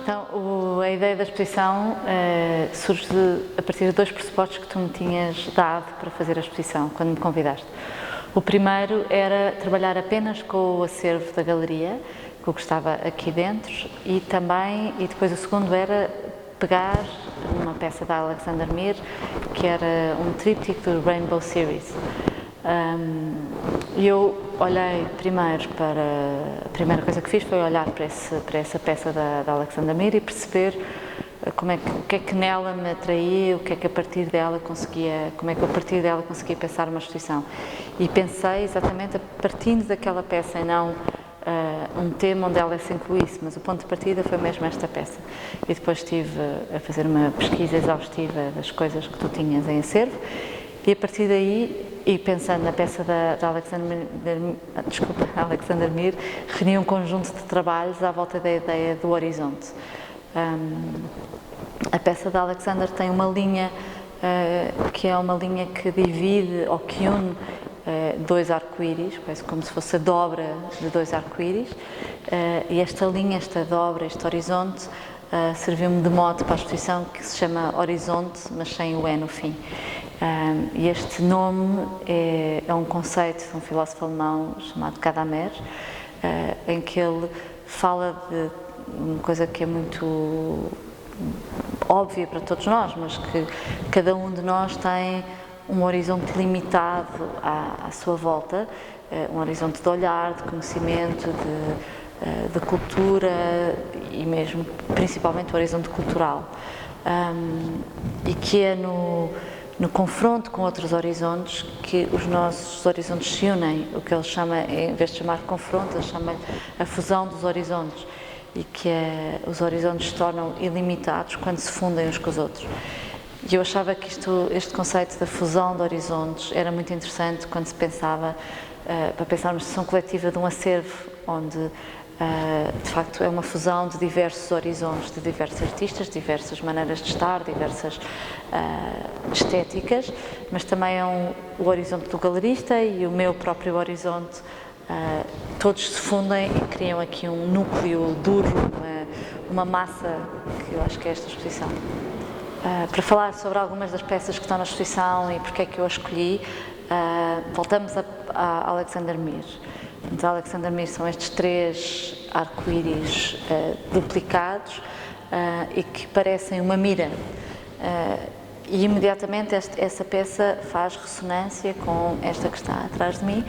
Então, a ideia da exposição surge a partir de dois pressupostos que tu me tinhas dado para fazer a exposição, quando me convidaste. O primeiro era trabalhar apenas com o acervo da galeria, que eu gostava aqui dentro, e depois o segundo era pegar numa peça da Alexander Mir, que era um tríptico do Rainbow Series. Eu olhei primeiro a primeira coisa que fiz foi olhar para essa peça da Alexander Mir e perceber o que é que nela me atraía, o que é que a partir dela como é que eu a partir dela conseguia pensar uma exposição. E pensei exatamente partindo daquela peça e não um tema onde ela se incluísse, mas o ponto de partida foi mesmo esta peça. E depois estive a fazer uma pesquisa exaustiva das coisas que tu tinhas em acervo e a partir daí, e pensando na peça da Alexander Mir, reuni um conjunto de trabalhos à volta da ideia do horizonte. A peça da Alexander tem uma linha que é uma linha que divide ou que une dois arco-íris, quase como se fosse a dobra de dois arco-íris, e esta linha, esta dobra, este horizonte, serviu-me de mote para a exposição que se chama Horizonte, mas sem o E no fim. E este nome é um conceito de um filósofo alemão chamado Gadamer, em que ele fala de uma coisa que é muito óbvia para todos nós, mas que cada um de nós tem um horizonte limitado à sua volta, um horizonte de olhar, de conhecimento, de cultura e mesmo, principalmente, o horizonte cultural. E que é no confronto com outros horizontes que os nossos horizontes se unem, o que ele chama, em vez de chamar confronto, ele chama a fusão dos horizontes, e que os horizontes se tornam ilimitados quando se fundem uns com os outros. E eu achava que este conceito da fusão de horizontes era muito interessante quando se pensava, para pensar numa expressão coletiva de um acervo, onde de facto é uma fusão de diversos horizontes, de diversos artistas, diversas maneiras de estar, diversas estéticas, mas também é o horizonte do galerista e o meu próprio horizonte, todos se fundem e criam aqui um núcleo duro, uma massa que eu acho que é esta exposição. Para falar sobre algumas das peças que estão na exposição e porque é que eu a escolhi, voltamos a Alexander Mir. Os Alexander Mir são estes três arco-íris duplicados e que parecem uma mira. E imediatamente essa peça faz ressonância com esta que está atrás de mim,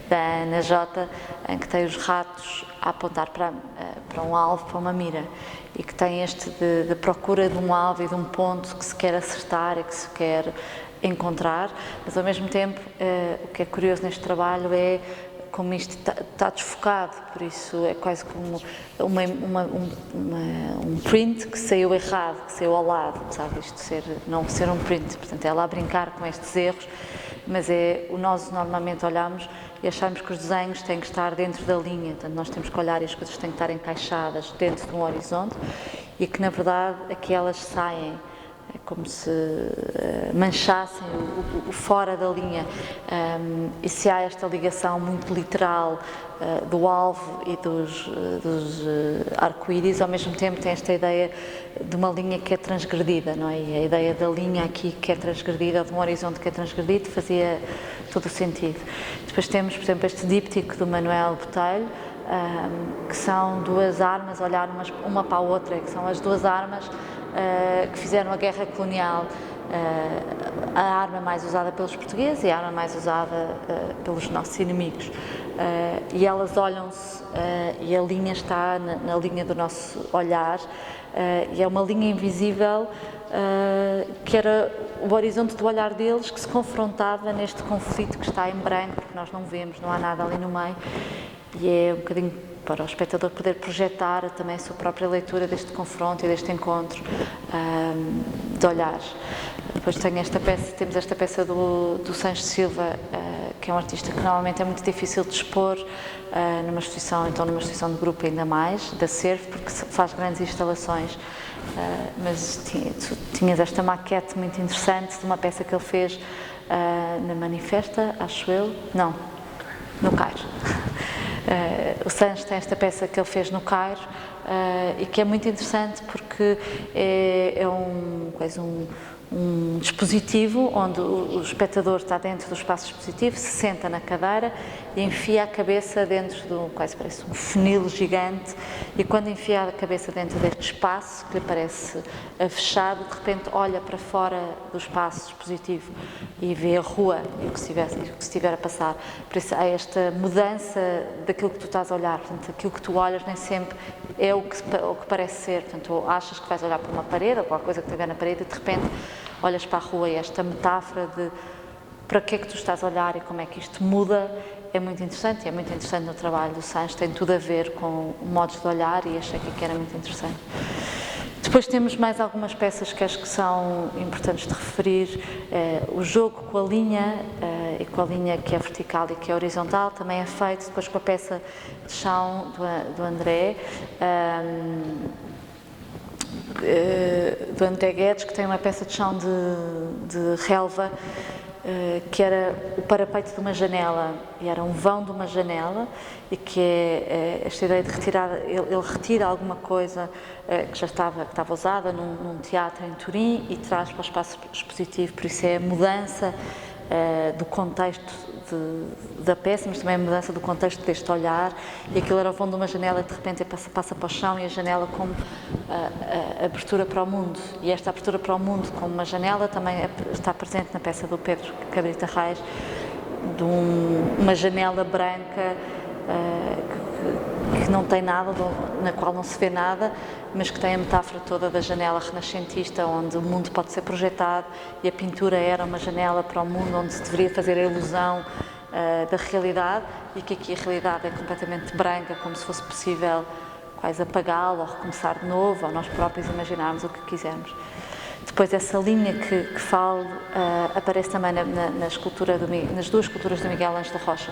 da Ana J, em que tem os ratos a apontar para um alvo, para uma mira, e que tem este de procura de um alvo e de um ponto que se quer acertar e que se quer encontrar, mas ao mesmo tempo o que é curioso neste trabalho é como isto está desfocado, por isso é quase como um print que saiu errado, que saiu ao lado, sabe, isto não ser um print, portanto ela a brincar com estes erros, mas nós normalmente olhamos e achamos que os desenhos têm que estar dentro da linha, portanto nós temos que olhar e as coisas têm que estar encaixadas dentro de um horizonte e que na verdade aqui elas saem, é como se manchassem o fora da linha, e se há esta ligação muito literal do alvo e dos arco-íris, ao mesmo tempo tem esta ideia de uma linha que é transgredida, não é? E a ideia da linha aqui que é transgredida, ou de um horizonte que é transgredido, fazia todo o sentido. Depois temos, por exemplo, este díptico do Manuel Botelho, que são duas armas a olhar uma para a outra, que são as duas armas que fizeram a guerra colonial, a arma mais usada pelos portugueses e a arma mais usada pelos nossos inimigos. E elas olham-se e a linha está na linha do nosso olhar, e é uma linha invisível que era o horizonte do olhar deles que se confrontava neste conflito que está em branco, porque nós não vemos, não há nada ali no meio, e é um bocadinho para o espectador poder projetar também a sua própria leitura deste confronto e deste encontro de olhares. Depois temos esta peça do Sancho Silva, que é um artista que normalmente é muito difícil de expor numa exposição, então numa exposição de grupo ainda mais, de acervo, porque faz grandes instalações, mas tinhas esta maquete muito interessante de uma peça que ele fez na Manifesta, acho eu, não, no Cairo. O Sancho tem esta peça que ele fez no Cairo e que é muito interessante porque é um dispositivo onde o espectador está dentro do espaço expositivo, se senta na cadeira e enfia a cabeça dentro de quase parece um funil gigante, e quando enfia a cabeça dentro deste espaço, que lhe parece fechado, de repente olha para fora do espaço expositivo e vê a rua e o que se estiver a passar. Por isso há esta mudança daquilo que tu estás a olhar, portanto, aquilo que tu olhas nem sempre é o que parece ser, portanto, achas que vais olhar para uma parede ou qualquer coisa que estiver na parede e de repente olhas para a rua, e esta metáfora de para que é que tu estás a olhar e como é que isto muda é muito interessante, e é muito interessante no trabalho do Sancho, tem tudo a ver com modos de olhar, e achei que era muito interessante. Depois temos mais algumas peças que acho que são importantes de referir. O jogo com a linha, e com a linha que é vertical e que é horizontal, também é feito depois com a peça de chão do André. Do André Guedes, que tem uma peça de chão de relva, que era o parapeito de uma janela, e era um vão de uma janela, e que é esta ideia de retirar, ele retira alguma coisa que já estava usada num teatro em Turim e traz para o espaço expositivo, por isso é a mudança do contexto da peça, mas também a mudança do contexto deste olhar, e aquilo era o vão de uma janela que de repente passa para o chão, e a janela como a abertura para o mundo, e esta abertura para o mundo como uma janela também está presente na peça do Pedro Cabrita Reis, de uma janela branca que não tem nada, na qual não se vê nada, mas que tem a metáfora toda da janela renascentista, onde o mundo pode ser projetado, e a pintura era uma janela para o mundo onde se deveria fazer a ilusão da realidade, e que aqui a realidade é completamente branca, como se fosse possível quase apagá-la ou recomeçar de novo, ou nós próprios imaginarmos o que quisermos. Depois essa linha que falo aparece também nas duas esculturas do Miguel Ângelo Rocha.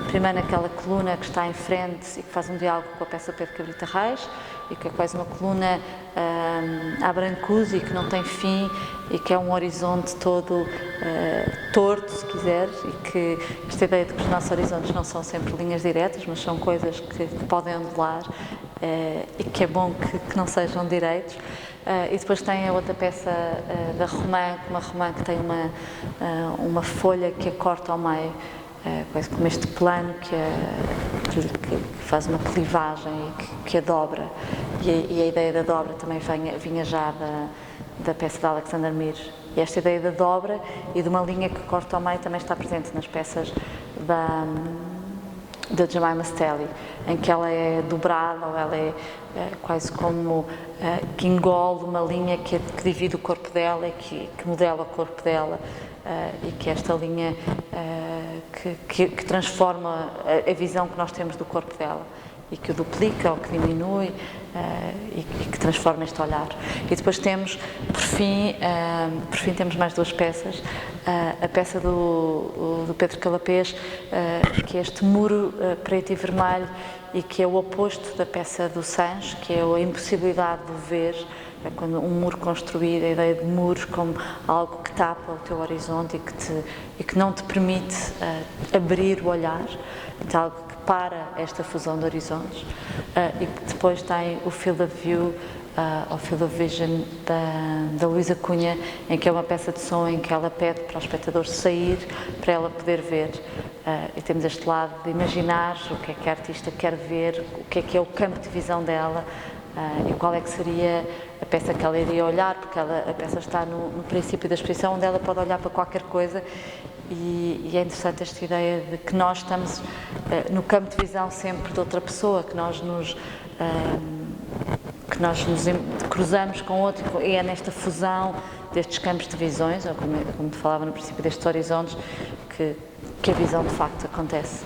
Primeiro naquela coluna que está em frente e que faz um diálogo com a peça Pedro Cabrita Reis, e que é quase uma coluna à brancusa e que não tem fim, e que é um horizonte todo torto, se quiseres, e que esta ideia de que os nossos horizontes não são sempre linhas diretas, mas são coisas que podem ondular, e que é bom que não sejam direitos. E depois tem a outra peça da romã, uma romã que tem uma folha que a corta ao meio, quase como este plano que faz uma clivagem e que a dobra, e a ideia da dobra também vinha já da peça de Alexander Mir, e esta ideia da dobra e de uma linha que corta ao meio também está presente nas peças da Jemima Stelly, em que ela é dobrada, ou ela é quase como que engole uma linha que divide o corpo dela e que modela o corpo dela, e que esta linha que transforma a visão que nós temos do corpo dela, e que o duplica ou que diminui, e que transforma este olhar. E depois temos, por fim temos mais duas peças. A peça do Pedro Calapés, que é este muro preto e vermelho, e que é o oposto da peça do Sancho, que é a impossibilidade de ver, quando um muro construído, a ideia de muros como algo que tapa o teu horizonte e que não te permite abrir o olhar, então algo que para esta fusão de horizontes, e que depois tem o Field of View, ou Field of Vision, da Luísa Cunha, em que é uma peça de som em que ela pede para o espectador sair para ela poder ver, e temos este lado de imaginar o que é que a artista quer ver, o que é o campo de visão dela, e qual é que seria a peça que ela iria olhar, porque a peça está no princípio da exposição, onde ela pode olhar para qualquer coisa, e é interessante esta ideia de que nós estamos no campo de visão sempre de outra pessoa, que nós nos cruzamos com outro, e é nesta fusão destes campos de visões, ou como te falava no princípio, destes horizontes, que a visão de facto acontece.